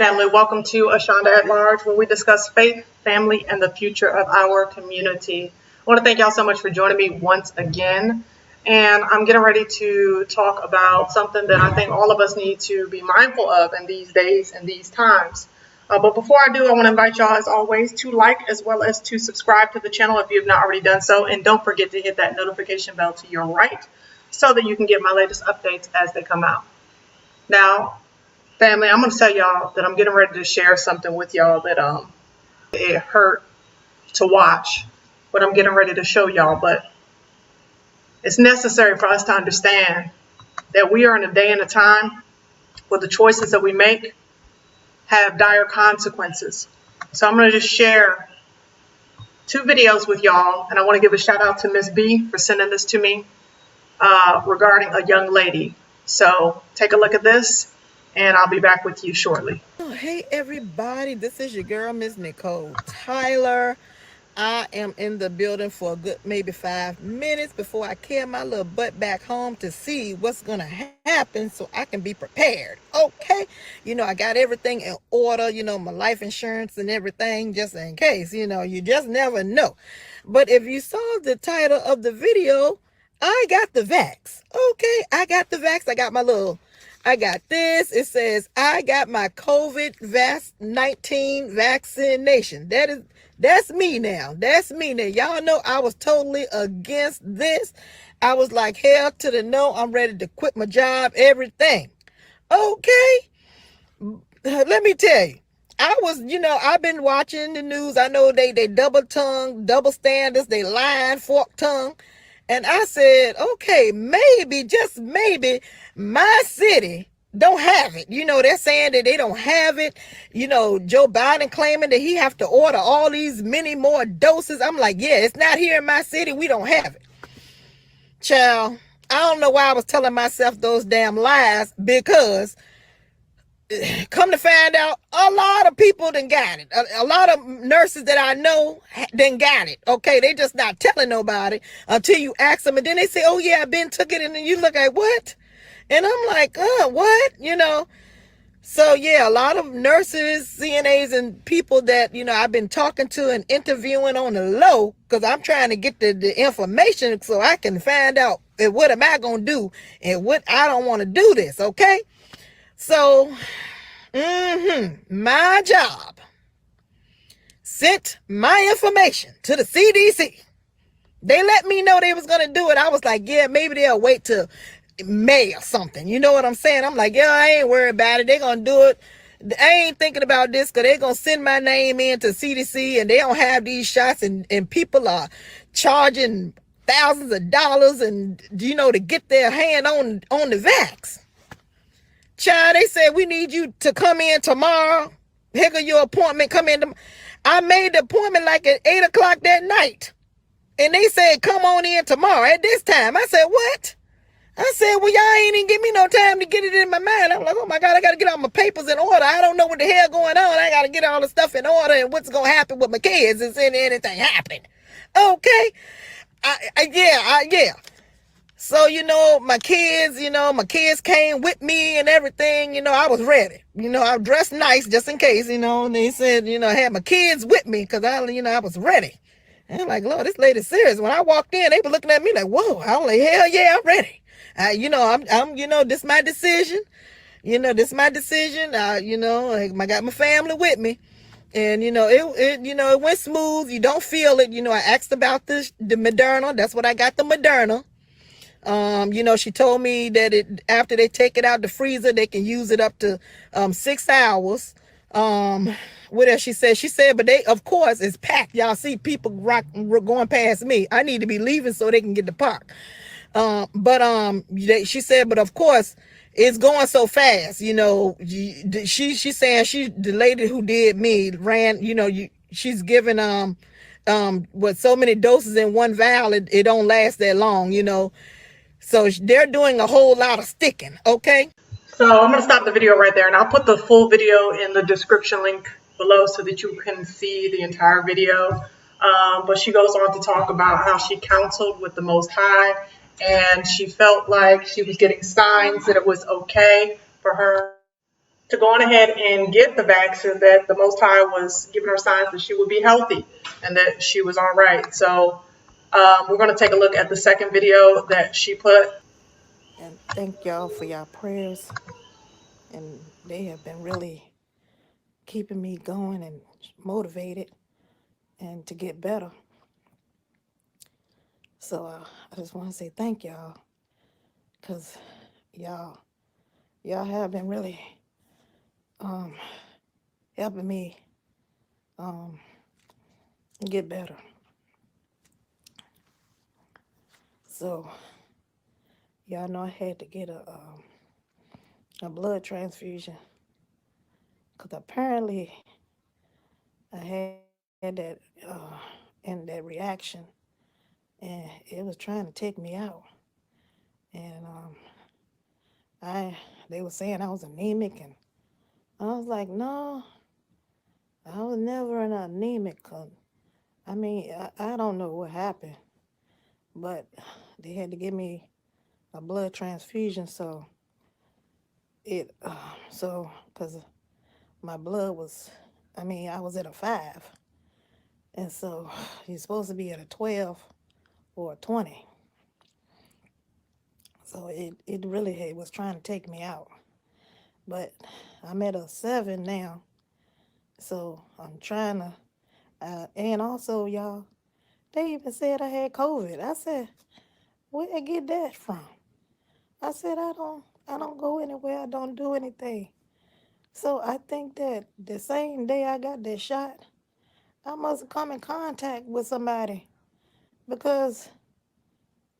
family. Welcome to Ashanda at Large, where we discuss faith, family, and the future of our community. I want to thank y'all so much for joining me once again. And I'm getting ready to talk about something that I think all of us need to be mindful of in these days and these times. But before I do, I want to invite y'all, as always, to like as well as to subscribe to the channel if you have not already done so. And don't forget to hit that notification bell to your right so that you can get my latest updates as they come out. Now, family, I'm going to tell y'all that I'm getting ready to share something with y'all that it hurt to watch what I'm getting ready to show y'all, but it's necessary for us to understand that we are in a day and a time where the choices that we make have dire consequences. So I'm going to just share two videos with y'all, and I want to give a shout out to Miss B for sending this to me regarding a young lady. So take a look at this, and I'll be back with you shortly. Oh, hey everybody, this is your girl, Miss Nicole Tyler. I am in the building for a good maybe 5 minutes before I carry my little butt back home to see what's gonna happen so I can be prepared. Okay, I got everything in order, my life insurance and everything, just in case. You just never know. But if you saw the title of the video, I got the vax. Okay, I got the vax. I got this. It says I got my COVID-19 vaccination. That's me now. That's me now. Y'all know I was totally against this. I was like, hell to the no. I'm ready to quit my job, everything. Okay. Let me tell you. I've been watching the news. I know they double tongue, double standards, they lying, fork tongue. And I said, okay, maybe, just maybe, my city don't have it. They're saying that they don't have it. Joe Biden claiming that he have to order all these many more doses. I'm like, yeah, it's not here in my city. We don't have it. Child, I don't know why I was telling myself those damn lies, because come to find out, a lot of people done got it. A lot of nurses that I know done got it. Okay, they just not telling nobody until you ask them, and then they say, oh yeah, I took it, and then you look like, what? And I'm like, what? So yeah, a lot of nurses, CNAs, and people that, I've been talking to and interviewing on the low, because I'm trying to get the information so I can find out what am I going to do and what I don't want to do this, okay? So, my job sent my information to the CDC. They let me know they was going to do it. I was like, yeah, maybe they'll wait till May or something. You know what I'm saying? I'm like, yeah, I ain't worried about it. They're going to do it. I ain't thinking about this, because they're going to send my name in to CDC, and they don't have these shots, and people are charging thousands of dollars and, to get their hand on the vax. Child, they said, we need you to come in tomorrow. Heck of your appointment, come in. I made the appointment like at 8 o'clock that night. And they said, come on in tomorrow at this time. I said, what? I said, well, y'all ain't even give me no time to get it in my mind. I'm like, oh my God, I got to get all my papers in order. I don't know what the hell going on. I got to get all the stuff in order and what's going to happen with my kids if anything happened. Okay. Yeah. So, my kids came with me and everything, I was ready. I dressed nice just in case, and they said, I had my kids with me because I was ready. And I'm like, Lord, this lady's serious. When I walked in, they were looking at me like, whoa. I was like, hell yeah, I'm ready. This my decision. This my decision. I got my family with me. And, it went smooth. You don't feel it. I asked about the Moderna. That's what I got, the Moderna. She told me that after they take it out the freezer, they can use it up to 6 hours. What else she said? She said, but they, of course, it's packed. Y'all see people going past me. I need to be leaving so they can get the park. She said, but of course, it's going so fast. She's saying the lady who did me ran. She's giving with so many doses in one vial, it don't last that long. So they're doing a whole lot of sticking, okay? So I'm going to stop the video right there, and I'll put the full video in the description link below so that you can see the entire video. But she goes on to talk about how she counseled with the Most High, and she felt like she was getting signs that it was okay for her to go on ahead and get the vaccine, that the Most High was giving her signs that she would be healthy and that she was all right. So we're going to take a look at the second video that she put. And thank y'all for y'all prayers. And they have been really keeping me going and motivated and to get better. So I just want to say thank y'all, because y'all have been really helping me get better. So y'all know I had to get a blood transfusion, because apparently I had that and that reaction, and it was trying to take me out. And they were saying I was anemic, and I was like, no, I was never an anemic. I mean, I don't know what happened, but they had to give me a blood transfusion, so because my blood was, I was at a 5, and so you're supposed to be at a 12 or a 20. So it really was trying to take me out. But I'm at a 7 now, so I'm trying to, and also, y'all, they even said I had COVID. I said, where'd I get that from? I said, I don't go anywhere, I don't do anything. So I think that the same day I got that shot, I must have come in contact with somebody, because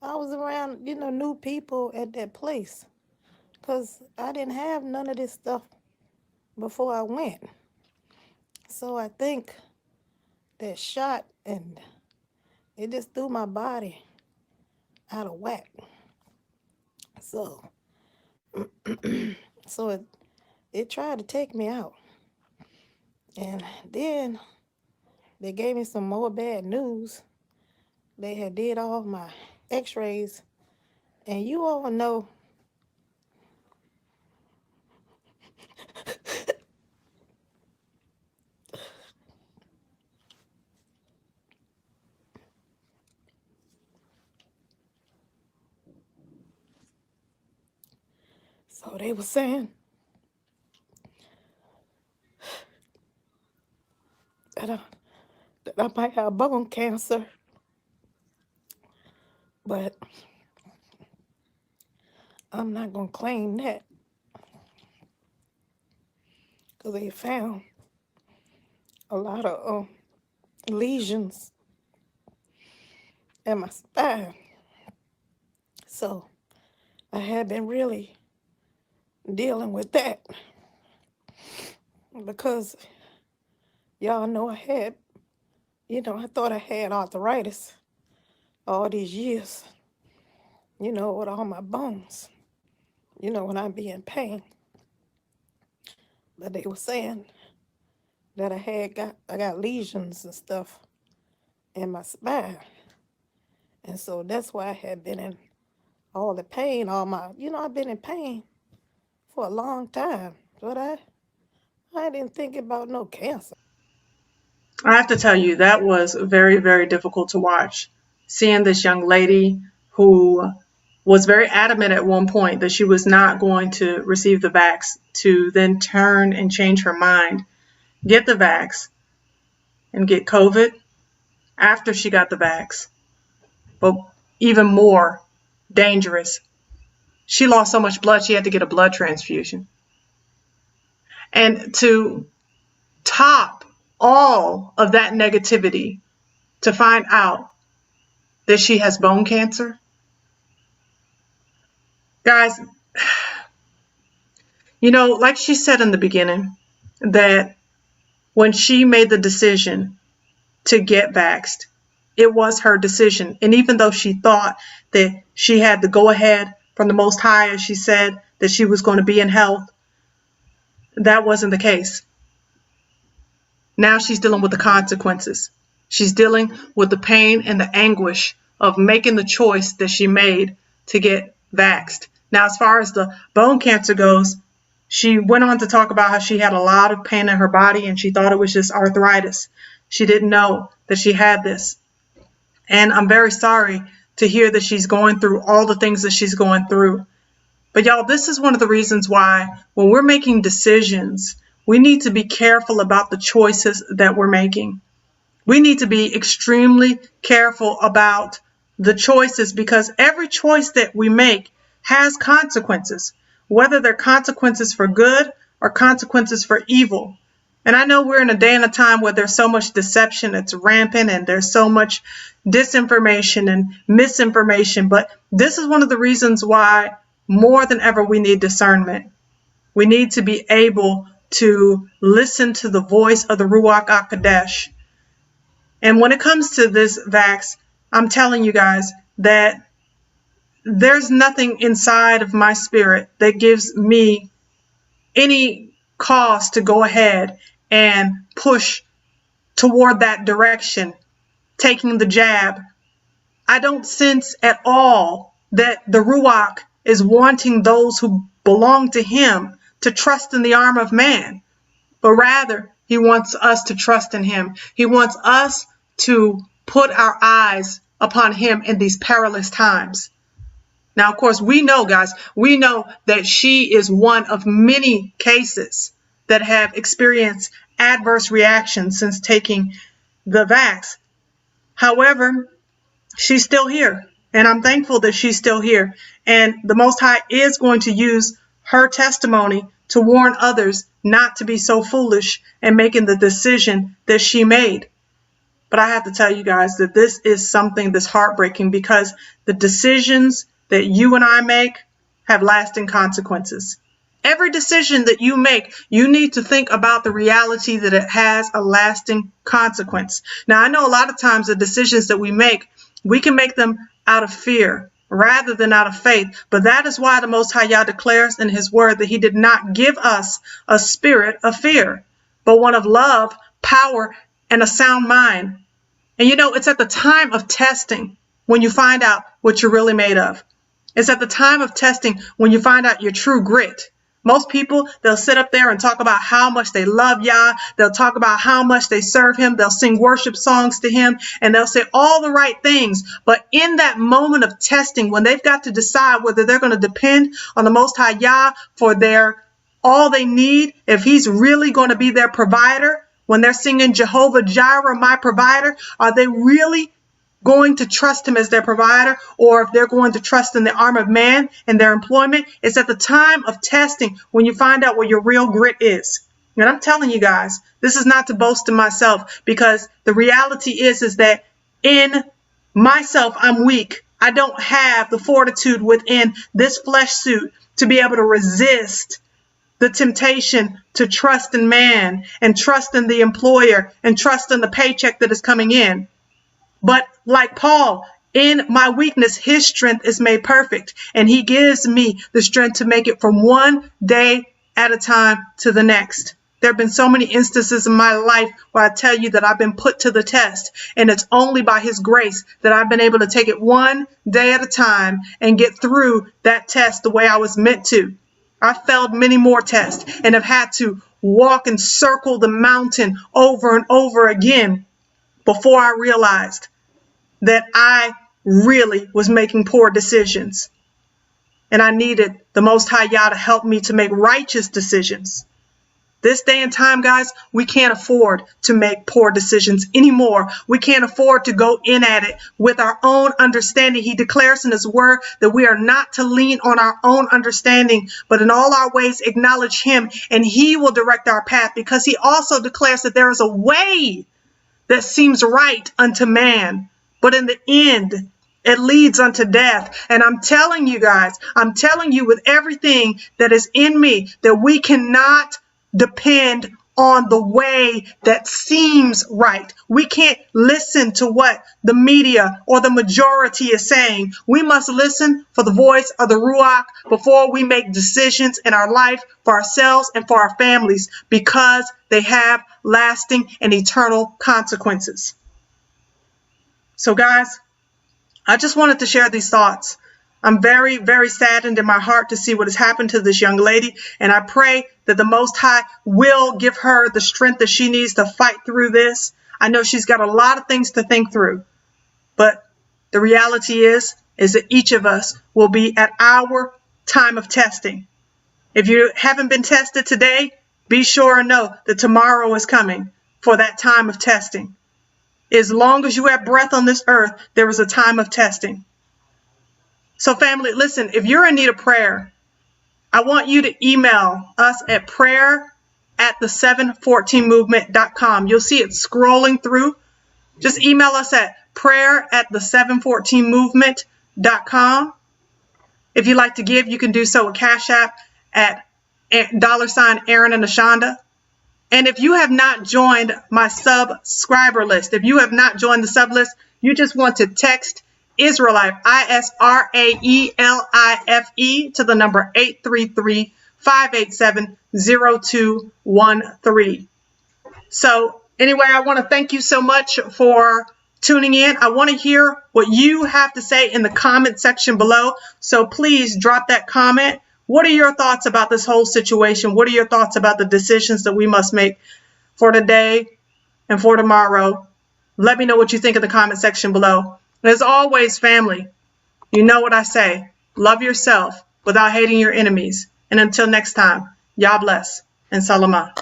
I was around, new people at that place, because I didn't have none of this stuff before I went. So I think that shot, and it just threw my body out of whack. So, so it tried to take me out. And then they gave me some more bad news. They had did all my x-rays, and you all know so they were saying that I might have bone cancer, but I'm not going to claim that, because they found a lot of lesions in my spine. So I had been really dealing with that, because y'all know I had, I thought I had arthritis all these years, with all my bones, when I'd be in pain. But they were saying that I got lesions and stuff in my spine. And so that's why I had been in all the pain, I've been in pain for a long time. But I didn't think about no cancer. I have to tell you, that was very, very difficult to watch. Seeing this young lady who was very adamant at one point that she was not going to receive the vax, to then turn and change her mind, get the vax, and get COVID after she got the vax. But even more dangerous, she lost so much blood, she had to get a blood transfusion. And to top all of that negativity, to find out that she has bone cancer. Guys, like she said in the beginning, that when she made the decision to get vaxxed, it was her decision. And even though she thought that she had the go ahead from the Most High, as she said, that she was going to be in health, that wasn't the case. Now she's dealing with the consequences. She's dealing with the pain and the anguish of making the choice that she made to get vaxxed. Now, as far as the bone cancer goes, She went on to talk about how she had a lot of pain in her body and she thought it was just arthritis. She didn't know that she had this. And I'm very sorry to hear that she's going through all the things that she's going through. But y'all, this is one of the reasons why when we're making decisions, we need to be careful about the choices that we're making. We need to be extremely careful about the choices because every choice that we make has consequences, whether they're consequences for good or consequences for evil. And I know we're in a day and a time where there's so much deception, it's rampant, and there's so much disinformation and misinformation. But this is one of the reasons why more than ever we need discernment. We need to be able to listen to the voice of the Ruach HaKodesh. And when it comes to this vax, I'm telling you guys that there's nothing inside of my spirit that gives me any cause to go ahead and push toward that direction, taking the jab. I don't sense at all that the Ruach is wanting those who belong to him to trust in the arm of man, but rather he wants us to trust in him. He wants us to put our eyes upon him in these perilous times. Now, of course, we know, guys, we know that she is one of many cases that have experienced adverse reactions since taking the vax. However, she's still here, and I'm thankful that she's still here. And the Most High is going to use her testimony to warn others not to be so foolish in making the decision that she made. But I have to tell you guys that this is something that's heartbreaking because the decisions that you and I make have lasting consequences. Every decision that you make, you need to think about the reality that it has a lasting consequence. Now, I know a lot of times the decisions that we can make them out of fear rather than out of faith. But that is why the Most High Yah declares in his word that he did not give us a spirit of fear, but one of love, power, and a sound mind. And you know, it's at the time of testing when you find out what you're really made of. It's at the time of testing when you find out your true grit. Most people, they'll sit up there and talk about how much they love Yah. They'll talk about how much they serve him. They'll sing worship songs to him, and they'll say all the right things. But in that moment of testing, when they've got to decide whether they're going to depend on the Most High Yah for their all they need, if he's really going to be their provider, when they're singing Jehovah Jireh, my provider, are they really going to trust him as their provider, or if they're going to trust in the arm of man and their employment? It's at the time of testing when you find out what your real grit is. And I'm telling you guys, this is not to boast in myself, because the reality is that in myself, I'm weak. I don't have the fortitude within this flesh suit to be able to resist the temptation to trust in man and trust in the employer and trust in the paycheck that is coming in. But like Paul, in my weakness, his strength is made perfect, and he gives me the strength to make it from one day at a time to the next. There have been so many instances in my life where I tell you that I've been put to the test, and it's only by his grace that I've been able to take it one day at a time and get through that test the way I was meant to. I failed many more tests and have had to walk and circle the mountain over and over again before I realized that I really was making poor decisions. And I needed the Most High Yah to help me to make righteous decisions. This day and time, guys, we can't afford to make poor decisions anymore. We can't afford to go in at it with our own understanding. He declares in his word that we are not to lean on our own understanding, but in all our ways acknowledge him, and he will direct our path, because he also declares that there is a way that seems right unto man, but in the end, it leads unto death. And I'm telling you guys, I'm telling you with everything that is in me, that we cannot depend on the way that seems right. We can't listen to what the media or the majority is saying. We must listen for the voice of the Ruach before we make decisions in our life for ourselves and for our families, because they have lasting and eternal consequences. So guys, I just wanted to share these thoughts I'm very, very saddened in my heart to see what has happened to this young lady, and I pray that the Most High will give her the strength that she needs to fight through this. I know she's got a lot of things to think through, but the reality is that each of us will be at our time of testing. If you haven't been tested today, be sure and know that tomorrow is coming for that time of testing. As long as you have breath on this earth, there is a time of testing. So family, listen, if you're in need of prayer, I want you to email us at prayer@the714movement.com. You'll see it scrolling through. Just email us at prayer@the714movement.com. If you'd like to give, you can do so with CashApp at $AaronandAshanda. And if you have not joined my subscriber list, if you have not joined the sub list, you just want to text Israelife, ISRAELIFE, to the number 833-587-0213. So anyway, I want to thank you so much for tuning in. I want to hear what you have to say in the comment section below. So please drop that comment. What are your thoughts about this whole situation? What are your thoughts about the decisions that we must make for today and for tomorrow? Let me know what you think in the comment section below. And as always, family, you know what I say. Love yourself without hating your enemies. And until next time, Yah bless and Salamah.